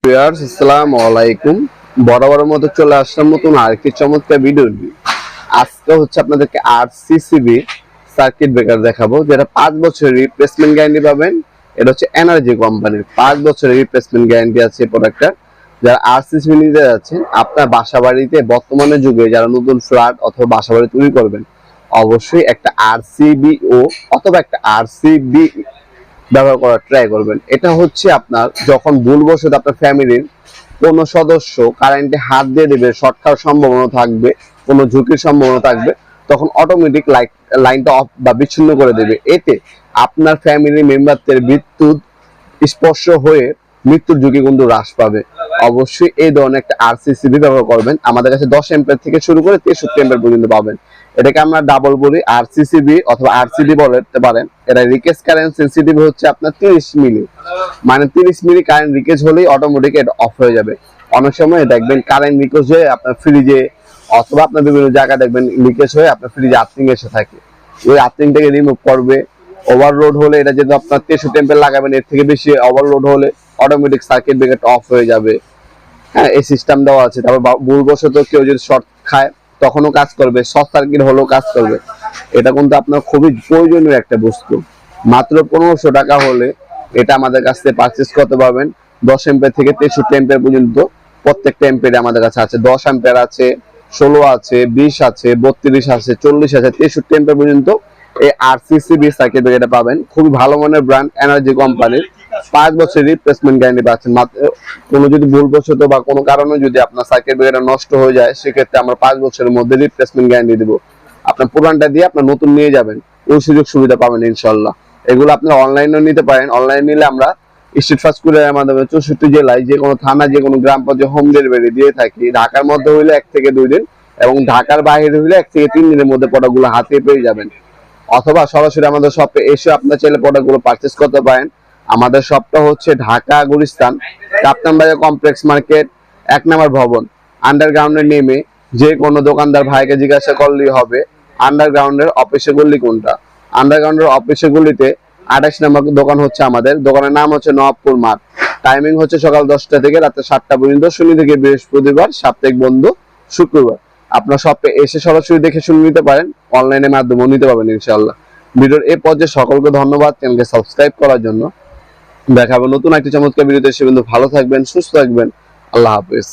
Viewers আসসালামু আলাইকুম। বরাবরের মতো চলে আসলাম নতুন আরেকটি চমৎকার ভিডিও নিয়ে। আজকে হচ্ছে আপনাদেরকে আরসিসিবি সার্কিট ব্রেকার দেখাবো, যেটা 5 বছরের রিপ্লেসমেন্ট গ্যারান্টি পাবেন। এটা হচ্ছে এনার্জি কোম্পানির 5 বছরের রিপ্লেসমেন্ট গ্যারান্টি আছে এই প্রোডাক্টটা। যারা আরসিসিবি নিতে যাচ্ছেন, আপনার বাসাবাড়িতে বর্তমানের যুগে যারা নতুন ফ্ল্যাট অথবা বাসাবাড়ি তৈরি করবেন, অবশ্যই একটা আরসিবিও অথবা একটা আরসিবি ব্যবহার করার ট্রাই করবেন। এটা হচ্ছে আপনার যখন ভুলবশত আপনার ফ্যামিলির কোনো সদস্য কারেন্টে হাত দিয়ে দেবে, শর্ট খাওয়ার সম্ভাবনা থাকবে, কোনো ঝুঁকির সম্ভাবনা থাকবে, তখন অটোমেটিক লাইনটা অফ বা বিচ্ছিন্ন করে দেবে। এতে আপনার ফ্যামিলি মেম্বারদের বিদ্যুৎ স্পর্শ হয়ে মৃত্যুর ঝুঁকি কিন্তু হ্রাস পাবে। অবশ্যই এই ধরনের একটা আরসিসিবি ব্যবহার করবেন। আমাদের কাছে 10 এম্পিয়ার থেকে শুরু করে 63 এম্পিয়ার পর্যন্ত পাবেন। এটাকে আমরা ডাবল বলি, আরসিসিবি অথবা আরসিডি বলতে পারেন। এটা রিকেজ কারেন্ট সেন্সিটিভ হচ্ছে আপনার 30 মিলি, মানে 30 মিলি কারেন্ট রিকেজ হলেই অটোমেটিক এটা অফ হয়ে যাবে। অনেক সময় দেখবেন কারেন্ট রিকেজ হয়ে আপনার ফ্রিজে অথবা আপনার বিভিন্ন জায়গায় দেখবেন লিকেজ হয়ে আপনার ফ্রিজে আর্থিং এসে থাকে। ওই আর্থিংটাকে রিমুভ করবে। ওভারলোড হলে এটা যেহেতু আপনার 63 এম্পিয়ার লাগাবেন, এর থেকে বেশি ওভারলোড হলে অটোমেটিক সার্কিট ব্রেকারটা অফ হয়ে যাবে। হ্যাঁ, এই সিস্টেম দেওয়া আছে। তারপর ভুলবশত কেউ যদি শর্ট খায় তখনও কাজ করবে, শর্ট সার্কিট হলেও কাজ করবে। এটা কিন্তু আপনার খুবই প্রয়োজনীয় একটা বস্তু। মাত্র 1500 টাকা হলে এটা আমাদের কাছ থেকে পারচেস করতে পারবেন। 10 এম্পিয়ার থেকে 63 এম্পিয়ার পর্যন্ত প্রত্যেকটা এম্পিয়ার আমাদের কাছে আছে। 10 এম্পিয়ার আছে, 16 আছে, 20 আছে, 32 আছে, 40 আছে, 63 এম্পিয়ার পর্যন্ত এই আরসিসিবি সার্কিট ব্রেকারটা পাবেন। খুবই ভালো মানের ব্র্যান্ড, এনার্জি কোম্পানির। 5 বছরের রিপ্লেসমেন্ট গ্যারান্টি পাচ্ছেন। কোনো যদি ভুলবশত বা কোনো কারণে যদি আপনার সার্কিট ব্রেকারটা নষ্ট হয়ে যায়, সেক্ষেত্রে আমরা 5 বছরের মধ্যে রিপ্লেসমেন্ট গ্যারান্টি দিব। আপনার পুরানটা দিয়ে আপনার নতুন নিয়ে যাবেন, ওই সুযোগ সুবিধা পাবেন ইনশাল্লাহ। এগুলো আপনার অনলাইনেও নিতে পারেন। অনলাইন নিলে আমরা স্ট্রিট ফাস্ট কুরিয়ারের মাধ্যমে 64 জেলায় যে কোনো থানা, যে কোনো গ্রাম পর্যায়ে হোম ডেলিভারি দিয়ে থাকি। ঢাকার মধ্যে হইলে 1 থেকে 2 দিন, এবং ঢাকার বাইরে হইলে 1 থেকে 3 দিনের মধ্যে প্রোডাক্টগুলো হাতে পেয়ে যাবেন। অথবা সরাসরি আমাদের শপে এসে আপনার চাইলে প্রোডাক্টগুলো পারচেস করতে পারেন। আমাদের শপটা হচ্ছে ঢাকা গুলিস্তান কাপ্তান বাজার কমপ্লেক্স মার্কেট 1 নম্বর ভবন। আন্ডারগ্রাউন্ডে নেমে যে কোনো দোকানদার ভাইকে জিজ্ঞাসা করলেই হবে আন্ডারগ্রাউন্ডের অফিসের গলি কোনটা। আন্ডারগ্রাউন্ডের অফিসের গলিতে 28 নম্বর দোকান হচ্ছে আমাদের। দোকানের নাম হচ্ছে নবাবপুর মাঠ। টাইমিং হচ্ছে সকাল 10টা থেকে রাত 7টা পর্যন্ত, শনি থেকে বৃহস্পতিবার, সাপ্তাহিক বন্ধ শুক্রবার। আপনার শপে এসে সরাসরি দেখে শুনে নিতে পারেন, অনলাইনের মাধ্যমেও নিতে পারবেন ইনশাআল্লাহ। ভিডিওর এই পর্যায়ে সকলকে ধন্যবাদ চ্যানেলকে সাবস্ক্রাইব করার জন্য। দেখাবো নতুন একটি চমৎকার ভিডিওতে। সে কিন্তু ভালো থাকবেন, সুস্থ থাকবেন। আল্লাহ হাফেজ।